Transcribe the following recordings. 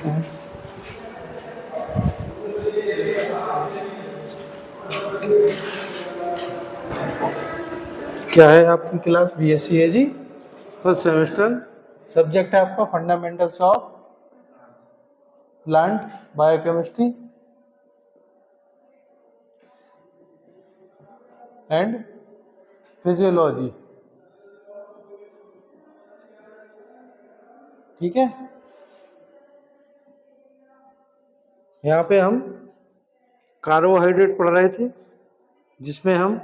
क्या है आपकी क्लास? बीएससी है जी, फर्स्ट सेमेस्टर। सब्जेक्ट है आपका fundamentals of plant biochemistry and physiology. ठीक है, यहाँ पे हम कार्बोहाइड्रेट पढ़ रहे थे, जिसमें हम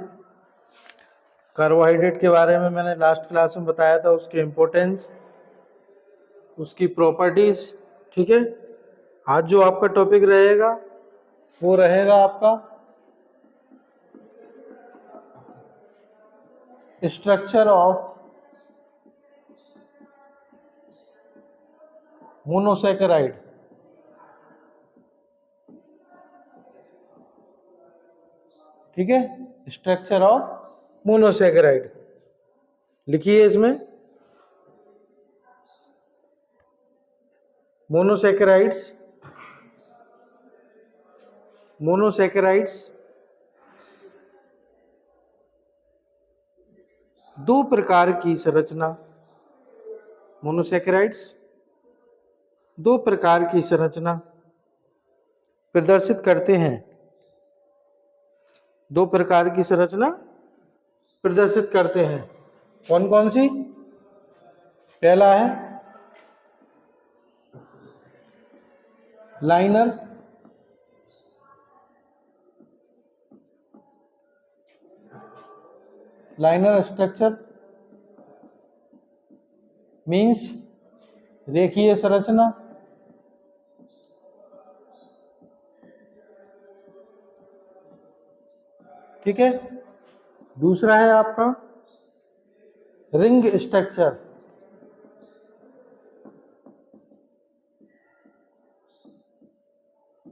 कार्बोहाइड्रेट के बारे में मैंने लास्ट क्लास में बताया था, उसके इम्पोर्टेंस, उसकी प्रॉपर्टीज। ठीक है, आज जो आपका टॉपिक रहेगा वो रहेगा आपका स्ट्रक्चर ऑफ मोनोसैकेराइड। ठीक है, स्ट्रक्चर ऑफ मोनोसैकेराइड लिखिए इसमें। मोनोसैकेराइड्स दो प्रकार की संरचना, मोनोसैकेराइड्स दो प्रकार की संरचना प्रदर्शित करते हैं। दो प्रकार की संरचना प्रदर्शित करते हैं। कौन कौन सी? पहला है लाइनर, लाइनर स्ट्रक्चर मीन्स रेखीय संरचना। ठीक है, दूसरा है आपका रिंग स्ट्रक्चर,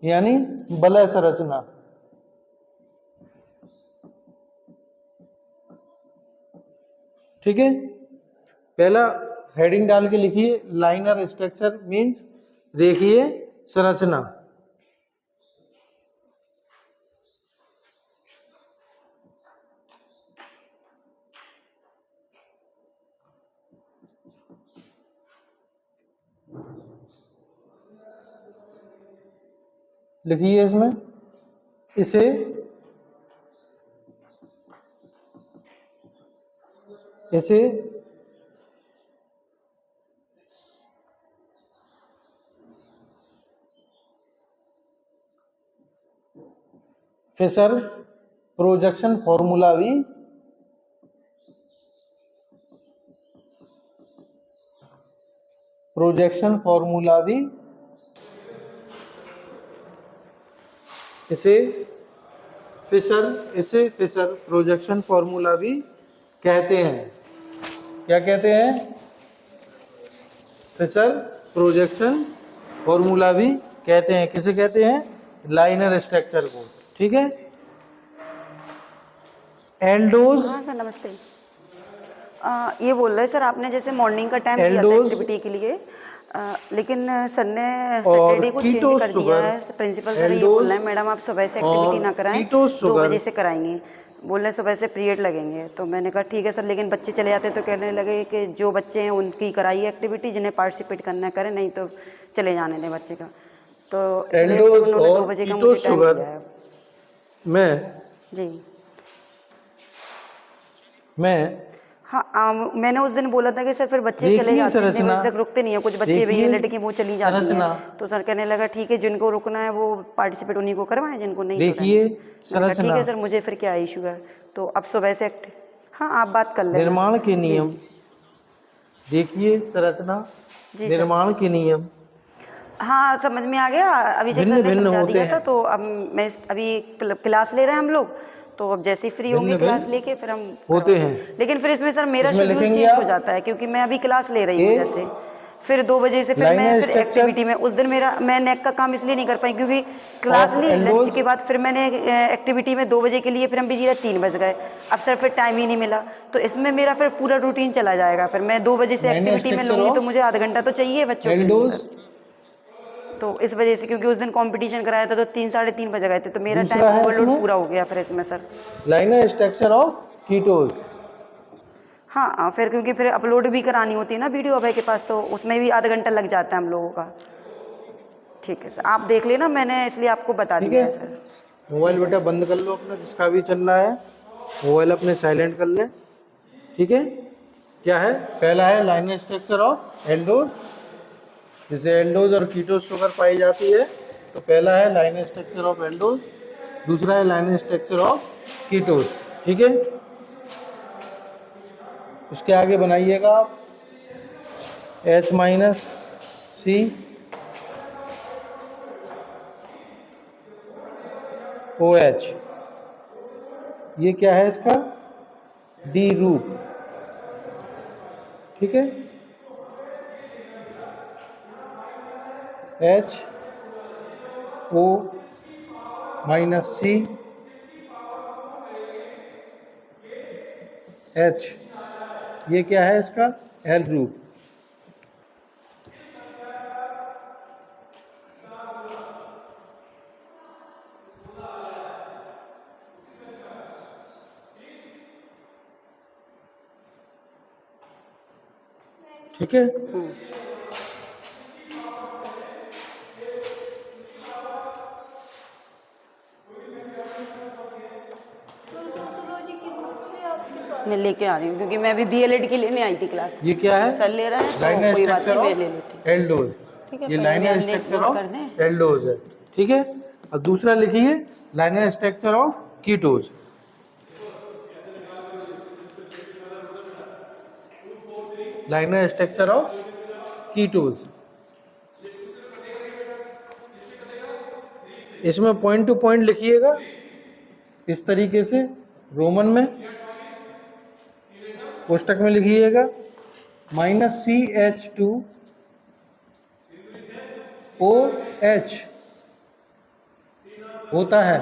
यानी वलय संरचना। ठीक है, पहला हेडिंग डाल के लिखिए, लाइनर स्ट्रक्चर मीन्स रेखीय संरचना। लिखिए इसमें, इसे फिशर प्रोजेक्शन फॉर्मूला भी इसे फिशर प्रोजेक्शन फॉर्मूला भी कहते हैं। क्या कहते हैं? फिशर प्रोजेक्शन फॉर्मूला भी कहते हैं। किसे कहते हैं? लाइनर स्ट्रक्चर को। ठीक है, एल्डोज। हाँ सर, नमस्ते। ये बोल रहे सर, आपने जैसे मॉर्निंग का टाइम दिया था एक्टिविटी के लिए, लेकिन सर ने सैटरडे को चेंज कर दिया है। प्रिंसिपल सर ये बोल रहे हैं, मैडम आप सुबह से एक्टिविटी ना कराएं, 2 बजे से कराएंगे। बोल रहे सुबह से पीरियड लगेंगे। तो मैंने कहा ठीक है सर, लेकिन बच्चे चले जाते तो कहने लगे कि जो बच्चे हैं उनकी कराइए एक्टिविटी, जिन्हें पार्टिसिपेट करना करें, नहीं तो चले जाने दें बच्चे का। तो इसलिए उन्होंने 2 बजे का मुझे टाइम दिया है। हाँ, मैंने उस दिन बोला था कि सर फिर बच्चे चले जाते हैं, इतने बजे तक रुकते नहीं है। कुछ बच्चे भी हैं लड़की, वो चली जाती हैं। तो सर कहने लगा ठीक है, जिनको रुकना है वो पार्टिसिपेट उन्हीं को करवाएं, जिनको नहीं देखिए ठीक है सर, मुझे फिर क्या इशू है। तो अब सुबह से हाँ आप बात कर लें। निर्माण के नियम देखिए, संरचना निर्माण के नियम हाँ समझ में आ गया। अभी सर ने समझा दिया था। तो अब मैं अभी क्लास ले रहे हैं हम लोग, तो अब जैसे फ्री होंगे क्लास लेके फिर हम होते हैं। लेकिन फिर इसमें सर मेरा शेड्यूल चेंज हो जाता है, क्योंकि मैं अभी क्लास ले रही हूँ जैसे, फिर 2 बजे से फिर मैं फिर एक्टिविटी में। उस दिन मैं नेक का काम इसलिए नहीं कर पाई क्योंकि क्लास ली, लंच के बाद फिर मैंने एक्टिविटी में 2 बजे के लिए फिर हम बिजी रहे, 3 बज गए। अब सर फिर टाइम ही नहीं मिला, तो इसमें मेरा फिर पूरा रूटीन चला जाएगा। फिर मैं 2 बजे से एक्टिविटी में लूँगी तो मुझे आधा घंटा तो चाहिए बच्चों के लिए। तो इस वजह से, क्योंकि उस दिन कंपटीशन कराया था तो 3 साढ़े 3 बजे गए थे, तो मेरा दूसरा टाइम है ओवरलोड इसमें पूरा हो गया फिर इसमें सर। Liner structure of कीटोज। हाँ, फिर क्योंकि फिर अपलोड भी करानी होती है ना वीडियो अभय के पास, तो उसमें भी आधा घंटा लग जाता है हम लोगों का। ठीक है सर, आप देख लेना, मैंने इसलिए आपको बता ठीक दिया है, है सर। मोबाइल बेटा बंद कर लो अपना, जिसका भी चल रहा है मोबाइल अपने साइलेंट कर ले। ठीक है, क्या है, पहला है लाइनर स्ट्रक्चर ऑफ एल्डोज, जिसे एल्डोज और कीटोज शुगर पाई जाती है। तो पहला है लाइनर स्ट्रक्चर ऑफ एल्डोज, दूसरा है लाइनर स्ट्रक्चर ऑफ कीटोज। ठीक है, उसके आगे बनाइएगा आप H माइनस सी ओ एच, ये क्या है इसका डी रूप। ठीक है, H O माइनस सी H, ये क्या है इसका एल रूप। ठीक है, मैं लेके आ रही हूँ, क्योंकि मैं अभी BLED की लेने आई थी क्लास। ये क्या है सर ले रहे हैं तो लाइनर कोई बात स्ट्रक्चर नहीं, मैं ऑफ ले लेती हूँ। एल्डोज। ठीक है, ये पहले लाइनर हम स्ट्रक्चर नोट ऑफ कर दें। एल्डोज है। ठीक है, और दूसरा लिखिए liner structure of कीटोज। Liner structure of कीटोज, इसमें पॉइंट टू पॉइंट लिखिएगा इस तरीके से, रोमन में कोष्टक में लिखिएगा -CH2OH होता है।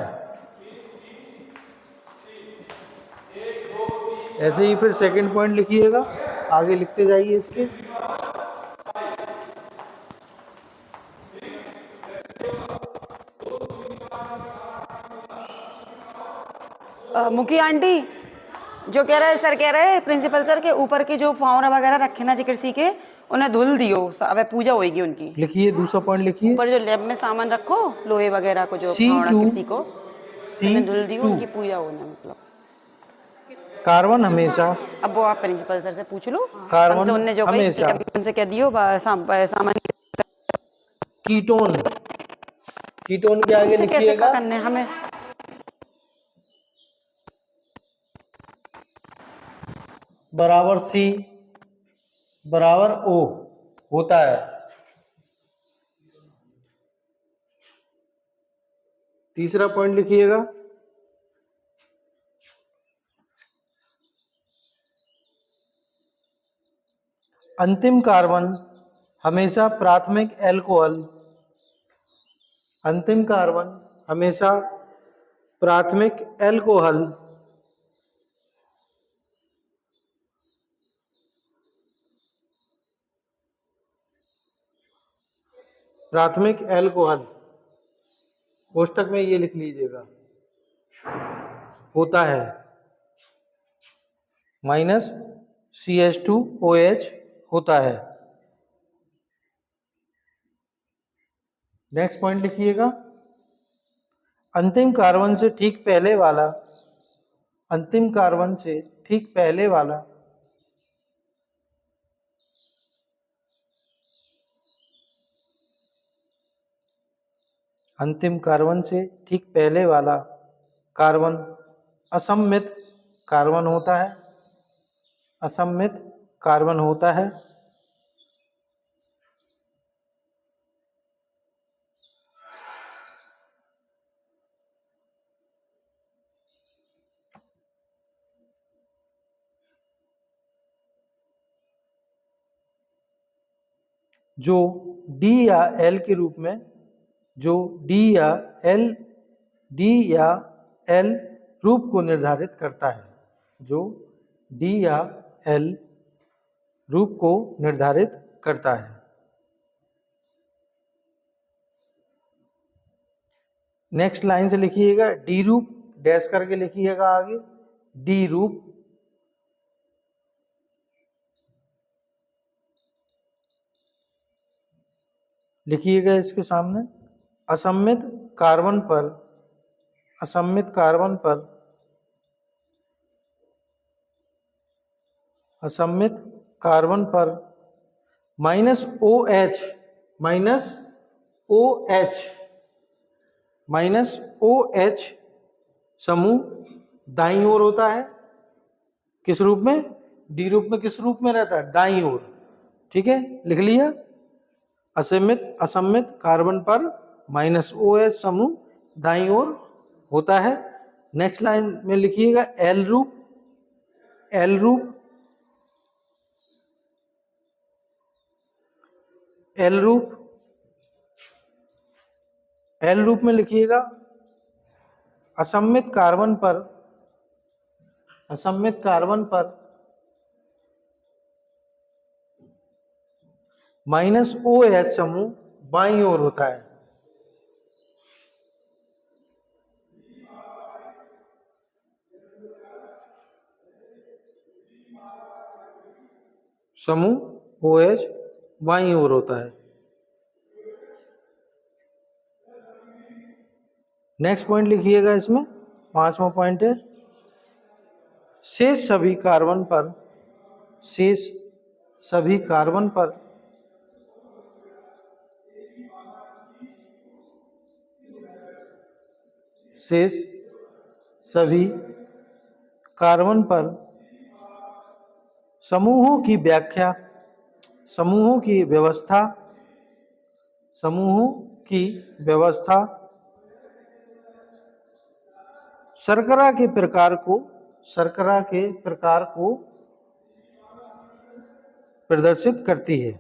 ऐसे ही फिर सेकंड पॉइंट लिखिएगा, आगे लिखते जाइए इसके। मुखी आंटी जो कह रहे सर, कह रहे प्रिंसिपल सर के ऊपर के जो फावड़ा वगैरह रखे ना कृषि के, उन्हें धुल दियो, अब पूजा होगी उनकी। लिखिए दूसरा पॉइंट लिखिए, ऊपर जो लैब में सामान रखो लोहे वगैरह को, जो फावड़ा कृषि को, उन्हें धुल दियो, उनकी पूजा होना मतलब। कार्बन हमेशा, अब वो आप प्रिंसिपल सर से पूछ लो, कार्बन हमसे उनने जो कही हमेशा उनसे कह दियो सामान कीटोन, कीटोन के आगे से कैसे लिखिएगा करने हमें। बराबर C बराबर O होता है। तीसरा पॉइंट लिखिएगा अंतिम कार्बन हमेशा प्राथमिक एल्कोहल, अंतिम कार्बन हमेशा प्राथमिक एल्कोहल प्राथमिक एल्कोहल कोष्टक में ये लिख लीजिएगा होता है -CH2OH होता है। नेक्स्ट पॉइंट लिखिएगा अंतिम कार्बन से ठीक पहले वाला, अंतिम कार्बन से ठीक पहले वाला अंतिम कार्बन से ठीक पहले वाला कार्बन असममित कार्बन होता है, असममित कार्बन होता है। जो D या L के रूप में, जो D या L रूप को निर्धारित करता है, जो D या L रूप को निर्धारित करता है। नेक्स्ट लाइन से लिखिएगा डी रूप, डैश करके लिखिएगा आगे, डी रूप। लिखिएगा इसके सामने असममित कार्बन पर, असममित कार्बन पर, असममित कार्बन पर minus O H, minus O H, minus O H समूह दाईं ओर होता है। किस रूप में? डी रूप में किस रूप में रहता है? दाईं ओर। ठीक है, लिख लिया। असममित, असममित कार्बन पर माइनस ओ एच समूह दाईं ओर होता है। नेक्स्ट लाइन में लिखिएगा एल रूप, एल रूप, एल रूप, एल रूप में लिखिएगा असममित कार्बन पर, असममित कार्बन पर माइनस ओ एच समूह बाईं ओर होता है। समूह ओ एच बाईं ओर होता है। नेक्स्ट पॉइंट लिखिएगा, इसमें 5वां पॉइंट है शेष सभी कार्बन पर, शेष सभी कार्बन पर शेष सभी कार्बन पर समूहों की व्याख्या, समूहों की व्यवस्था, समूहों की व्यवस्था शर्करा के प्रकार को, शर्करा के प्रकार को प्रदर्शित करती है।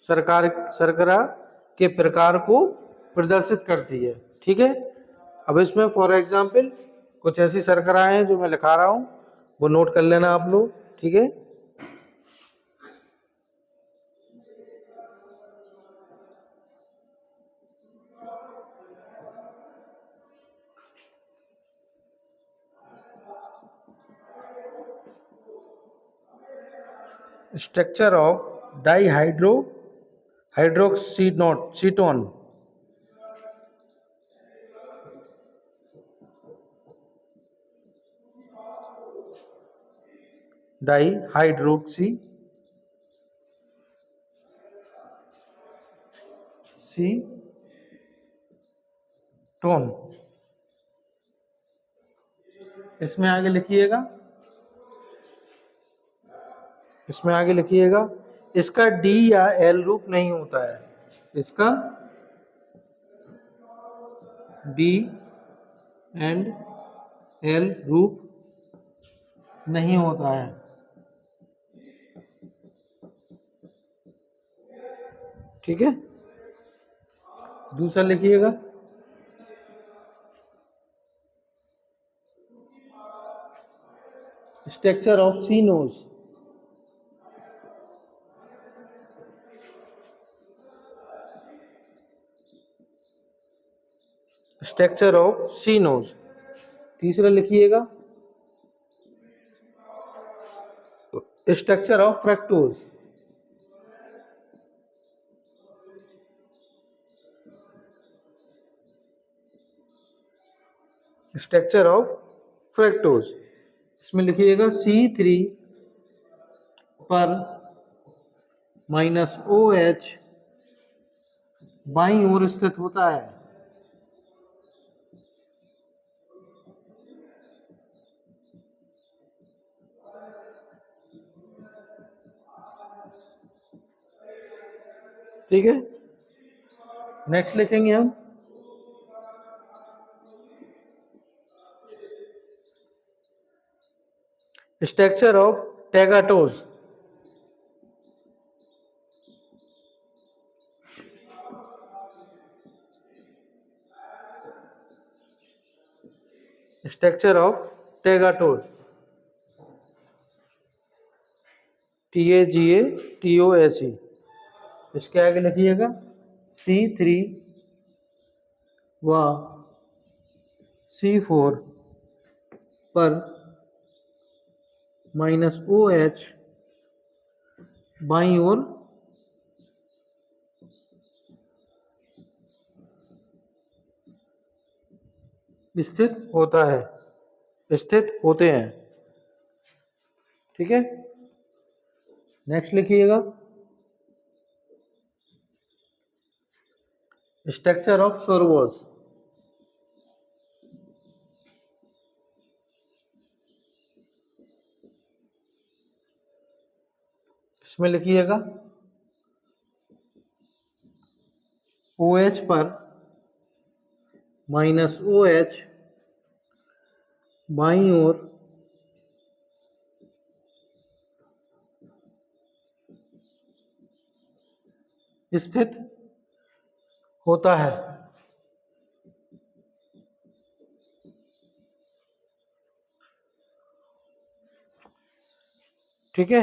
शर्करा के प्रकार को प्रदर्शित करती है। ठीक है, अब इसमें फॉर एग्जाम्पल कुछ ऐसी शर्कराएं हैं जो मैं लिखा रहा हूं, वो नोट कर लेना आप लोग। ठीक है, structure of dihydro hydroxyacetone, dihydroxyacetone. इसमें आगे लिखिएगा, इसमें आगे लिखिएगा इसका डी या एल रूप नहीं होता है, इसका डी एंड एल रूप नहीं होता है। ठीक है, दूसरा लिखिएगा स्ट्रक्चर ऑफ सीनोज, स्ट्रक्चर ऑफ सीनोज। तीसरा लिखिएगा structure of fructose, structure of fructose. इसमें लिखिएगा C3 पर माइनस OH बाईं ओर स्थित होता है। ठीक है, नेक्स्ट लिखेंगे हम structure of tagatose, structure of tagatose, TAGATOSE। इसके आगे लिखिएगा C3 व C4 पर -OH बाईं ओर स्थित होता है, स्थित होते हैं। ठीक है, नेक्स्ट लिखिएगा स्ट्रक्चर ऑफ सोरबोस। इसमें लिखिएगा OH पर -OH बाईं ओर स्थित होता है। ठीक है,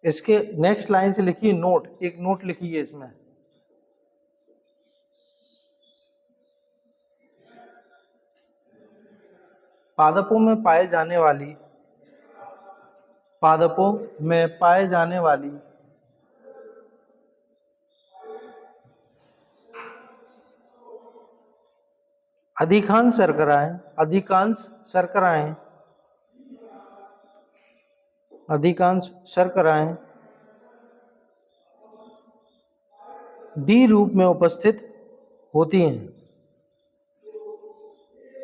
इसके नेक्स्ट लाइन से लिखिए नोट, एक नोट लिखिए इसमें। पादपों में पाए जाने वाली अधिकांश शर्कराएं डी रूप में उपस्थित होती हैं।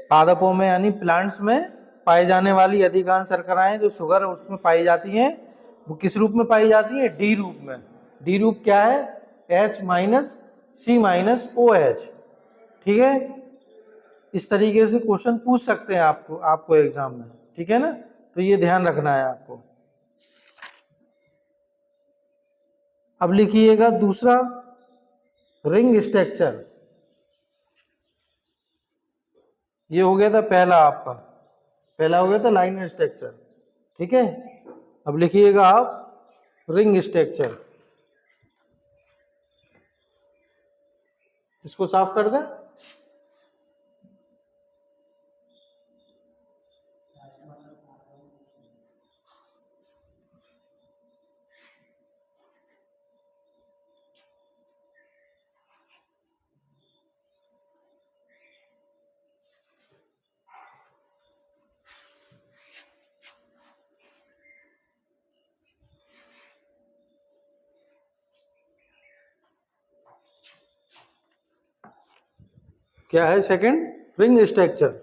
पादपों में यानी प्लांट्स में पाए जाने वाली अधिकांश शर्कराएं जो शुगर उसमें पाई जाती हैं, वो किस रूप में पाई जाती है? डी रूप में। डी रूप क्या है? H-C-OH। ठीक है, इस तरीके से क्वेश्चन पूछ सकते हैं आपको एग्जाम में। ठीक है ना, तो ये ध्यान रखना है आपको। अब लिखिएगा दूसरा रिंग स्ट्रक्चर। ये हो गया था पहला, आपका पहला हो गया था लाइन स्ट्रक्चर। ठीक है, अब लिखिएगा आप रिंग स्ट्रक्चर। इसको साफ कर दें। क्या है सेकंड? Ring structure.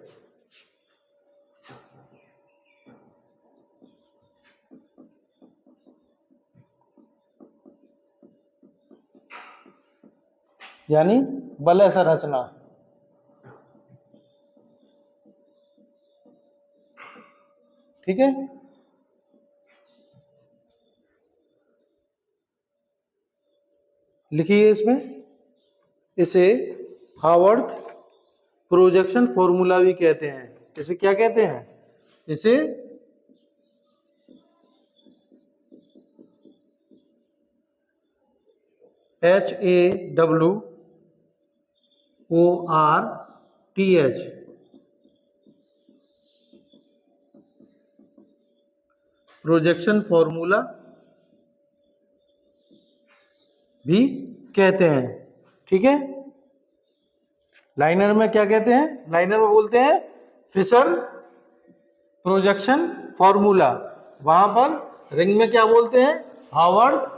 यानी वलय संरचना। ठीक है, लिखिए इसमें, इसे हावर्थ प्रोजेक्शन फॉर्मूला भी कहते हैं। इसे क्या कहते हैं? इसे HAWORTH प्रोजेक्शन फॉर्मूला भी कहते हैं। ठीक है, लाइनर में क्या कहते हैं? लाइनर में बोलते हैं फिशर प्रोजेक्शन फॉर्मूला। वहां पर रिंग में क्या बोलते हैं? Haworth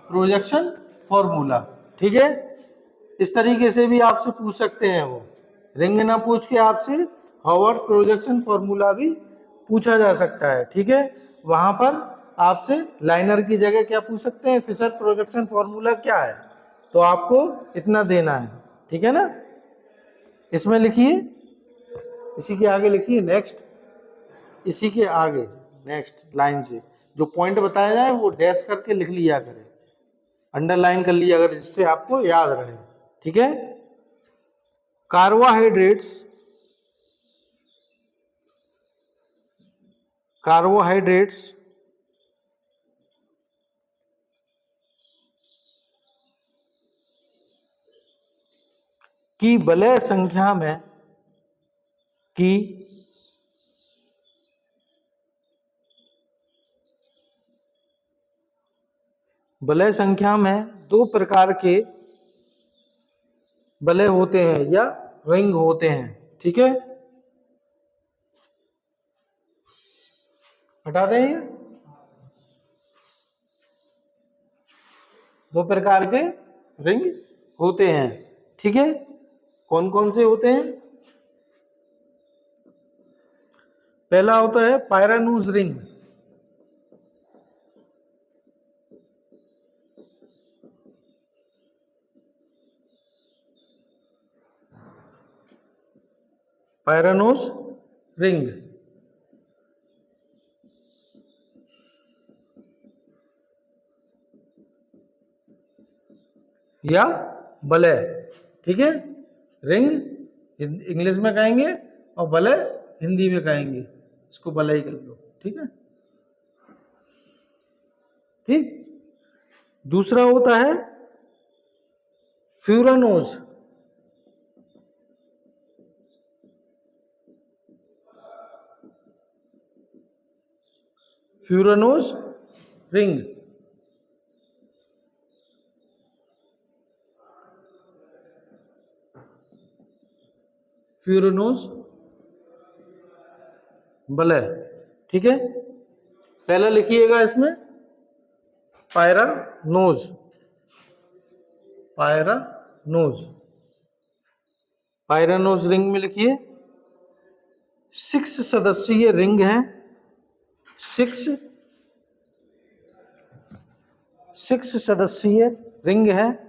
projection formula. ठीक है, इस तरीके से भी आपसे पूछ सकते हैं। वो रिंग ना पूछ के आपसे हावर्थ प्रोजेक्शन फॉर्मूला भी पूछा जा सकता है। ठीक है, वहां पर आपसे लाइनर की जगह क्या पूछ सकते हैं? फिशर प्रोजेक्शन फॉर्मूला क्या है, तो आपको इतना देना है। ठीक है ना, इसमें लिखिए, इसी के आगे लिखिए नेक्स्ट, इसी के आगे नेक्स्ट लाइन से जो पॉइंट बताया जाए वो डैश करके लिख लिया करें, अंडरलाइन कर लिया अगर, जिससे आपको याद रहे। ठीक है, कार्बोहाइड्रेट्स कार्बोहाइड्रेट्स की वलय संख्या में की वलय संख्या में दो प्रकार के वलय होते हैं या रिंग होते हैं। ठीक है, हटा दें ये। दो प्रकार के रिंग होते हैं। ठीक है, कौन कौन से होते हैं? पहला होता है पायरानूज रिंग। पायरानूज रिंग या वलय। ठीक है, रिंग इंग्लिश में कहेंगे और वलय हिंदी में कहेंगे, इसको वलय कर लो। ठीक है, ठीक। दूसरा होता है फ्यूरानोज। फ्यूरानोज रिंग फ्यूरानोज वलय। ठीक है, पहला लिखिएगा इसमें पायरानोज। पायरानोज पायरानोज रिंग में लिखिए 6 सदस्यीय रिंग है। 6 सदस्यीय रिंग है।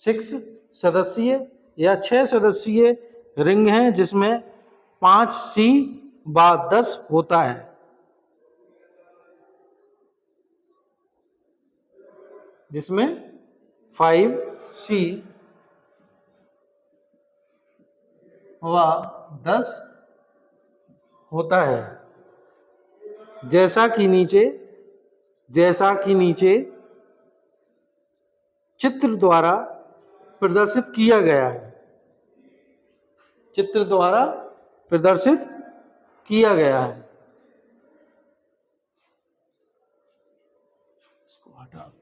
सिक्स सदस्यीय या 6 सदस्यीय रिंग है जिसमें 5C/10 होता है। जिसमें 5C/10 होता है। जैसा कि नीचे चित्र द्वारा प्रदर्शित किया गया है। चित्र द्वारा प्रदर्शित किया गया है। इसको हटा।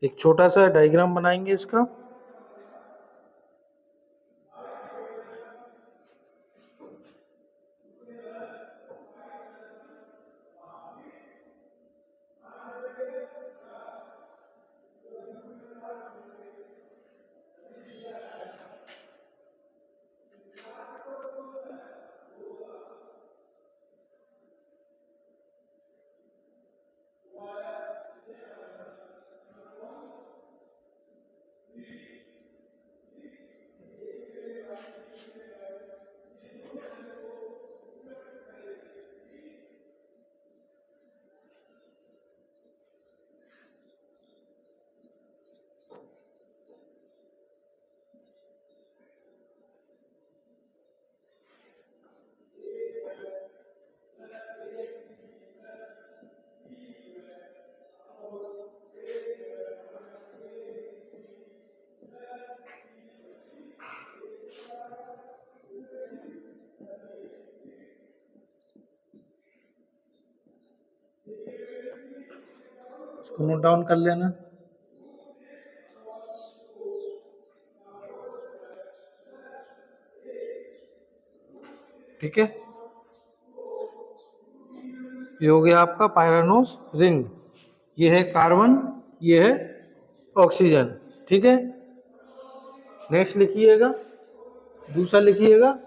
एक छोटा सा डायग्राम बनाएंगे इसका। इसको नोट डाउन कर लेना। ठीक है, ये हो गया आपका पायरानोज रिंग। ये है कार्बन, ये है ऑक्सीजन। ठीक है, नेक्स्ट लिखिएगा, दूसरा लिखिएगा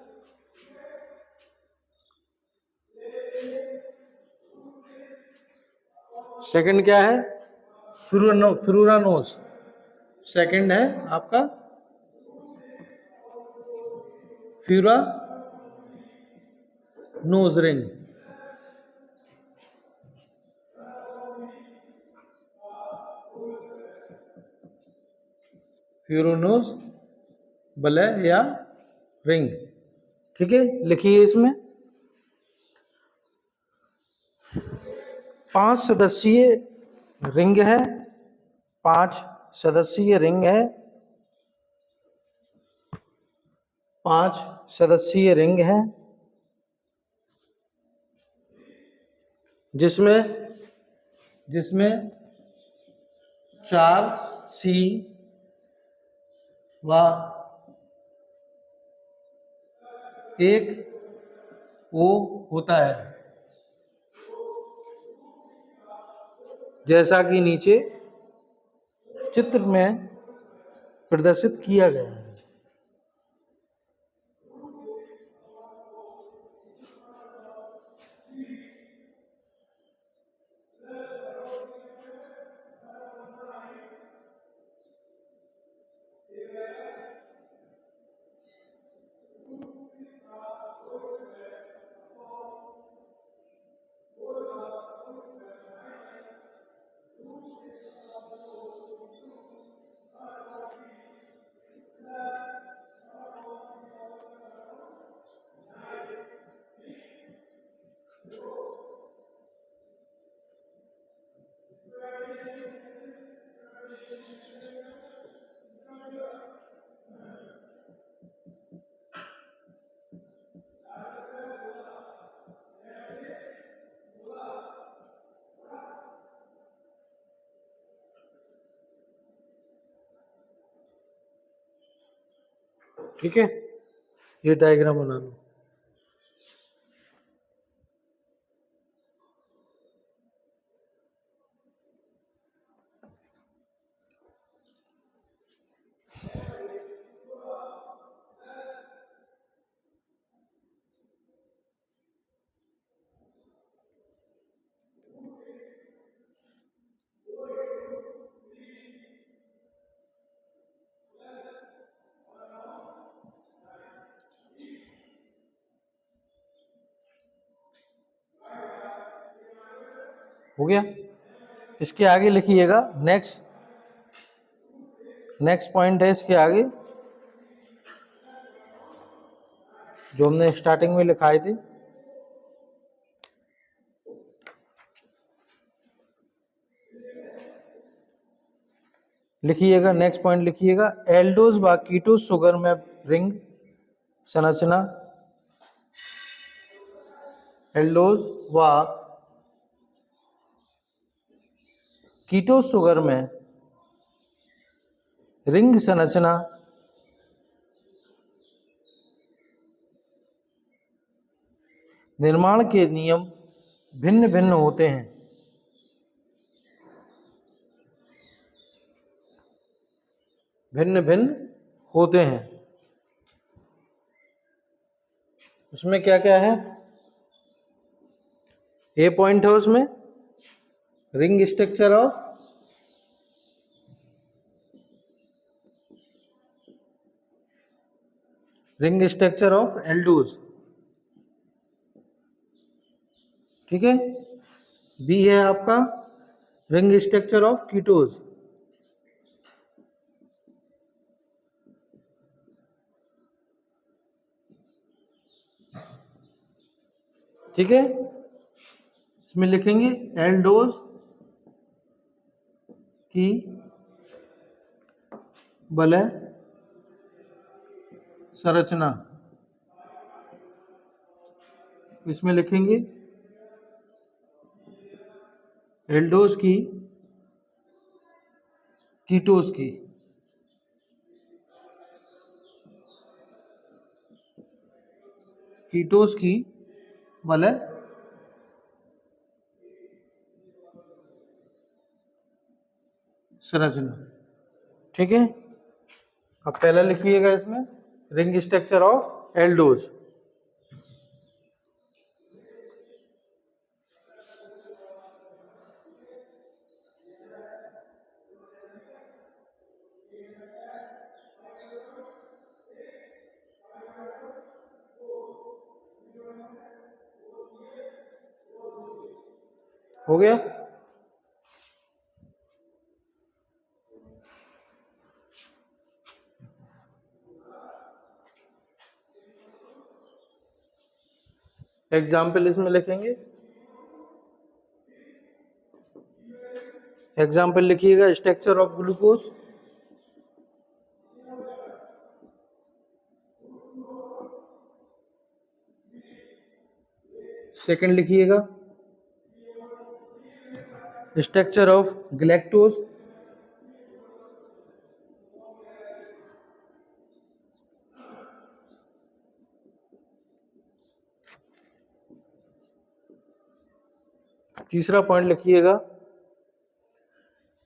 सेकंड क्या है? फ्यूरानोज। सेकंड है आपका फ्यूरानोज रिंग। फ्यूरोनोस वलय या रिंग। ठीक है, लिखिए इसमें 5 सदस्यीय रिंग है, 5 सदस्यीय रिंग है, 5 सदस्यीय रिंग है, जिसमें 4 सी व 1 ओ होता है, जैसा कि नीचे चित्र में प्रदर्शित किया गया है। ठीक है, ये डायग्राम बना लो। हो गया। इसके आगे लिखिएगा नेक्स्ट पॉइंट है इसके आगे जो हमने स्टार्टिंग में लिखाए थे। लिखिएगा, नेक्स्ट पॉइंट लिखिएगा, एल्डोज व कीटोज शुगर में रिंग संरचना। एल्डोज व कीटोज शुगर में रिंग संरचना निर्माण के नियम भिन्न भिन्न होते हैं। भिन्न भिन्न होते हैं। उसमें क्या क्या है? ए पॉइंट है उसमें रिंग स्ट्रक्चर ऑफ एल्डोज। ठीक है। बी है आपका रिंग स्ट्रक्चर ऑफ कीटोज। ठीक है, इसमें लिखेंगे एल्डोज की वलय संरचना। इसमें लिखेंगे एल्डोज की कीटोज की। कीटोज की वलय संरचना। ठीक है, अब पहला लिखिएगा इसमें रिंग स्ट्रक्चर ऑफ एल्डोज। हो गया। एग्जाम्पल इसमें लिखेंगे, एग्जाम्पल लिखिएगा स्ट्रक्चर ऑफ ग्लूकोज। सेकंड लिखिएगा स्ट्रक्चर ऑफ ग्लैक्टोज। तीसरा पॉइंट लिखिएगा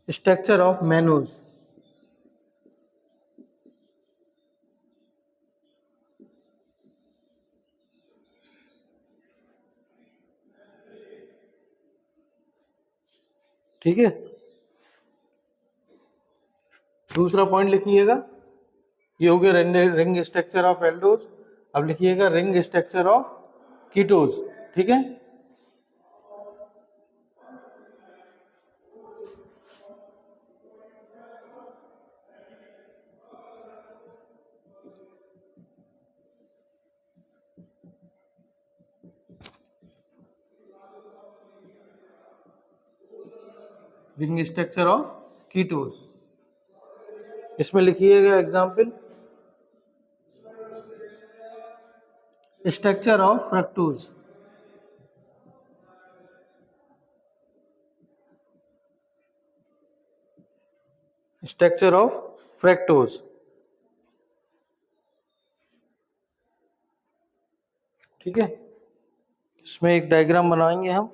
स्ट्रक्चर ऑफ मैनोज। ठीक है, दूसरा पॉइंट लिखिएगा, ये हो गया रिंग स्ट्रक्चर ऑफ एल्डोज। अब लिखिएगा रिंग स्ट्रक्चर ऑफ कीटोज। ठीक है, रिंग स्ट्रक्चर ऑफ कीटोज। इसमें लिखिएगा example structure of fructose. Structure of fructose. ठीक है, इसमें एक डायग्राम बनाएंगे हम।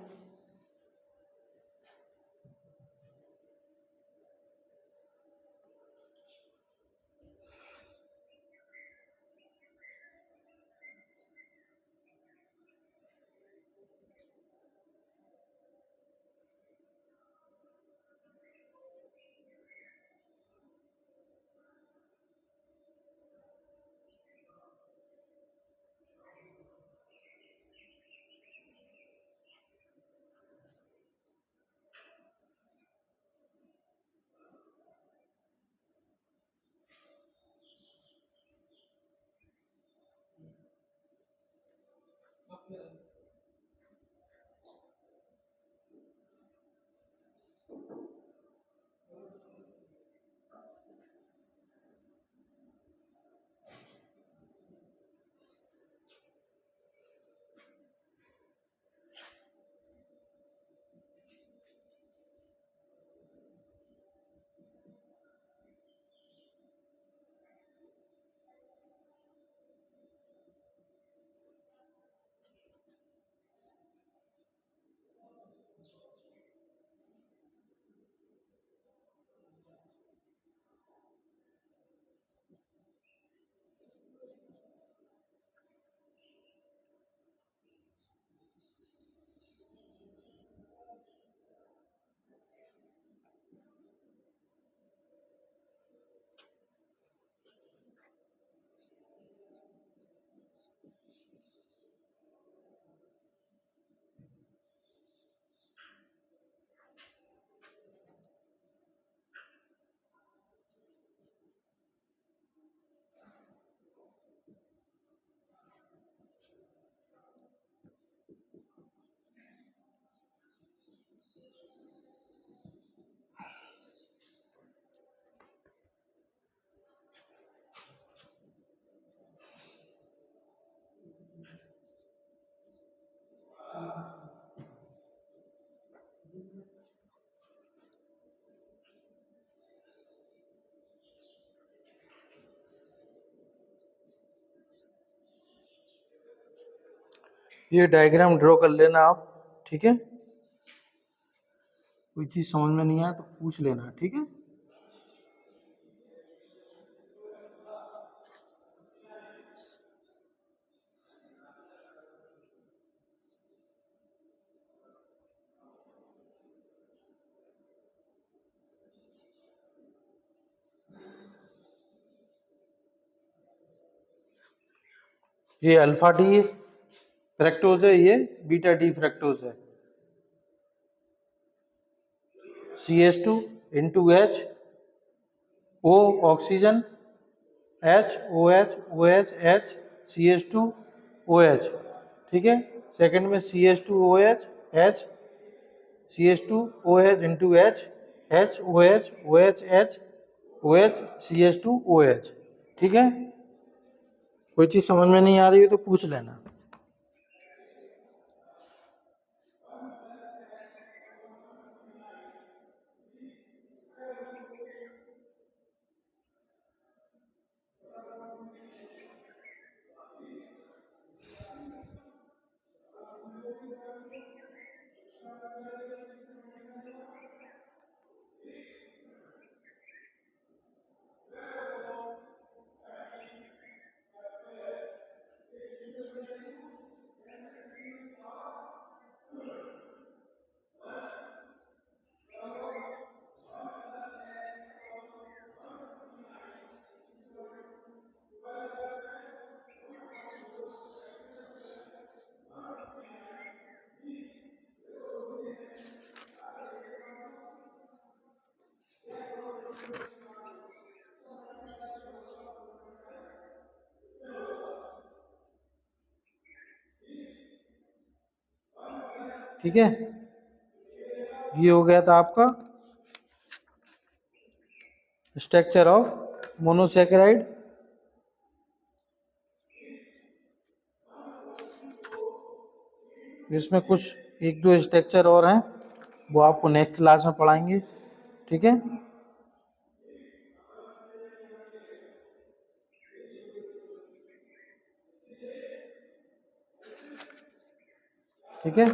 ये डायग्राम ड्रॉ कर लेना आप। ठीक है, कोई चीज समझ में नहीं आया तो पूछ लेना। ठीक है, ये अल्फा डी फ्रक्टोज है, ये बीटा डी फ्रक्टोज है। CH2 into H, O oxygen, H OH OH H CH2 OH। ठीक है, सेकंड में CH2OH H, CH2OH into H, HOH OH H, OH CH2OH। ठीक है, कोई चीज़ समझ में नहीं आ रही है तो पूछ लेना। ठीक है, ये हो गया था आपका स्ट्रक्चर ऑफ मोनोसेकेराइड। इसमें कुछ एक दो स्ट्रक्चर और हैं, वो आपको नेक्स्ट क्लास में पढ़ाएंगे। ठीक है, ठीक है।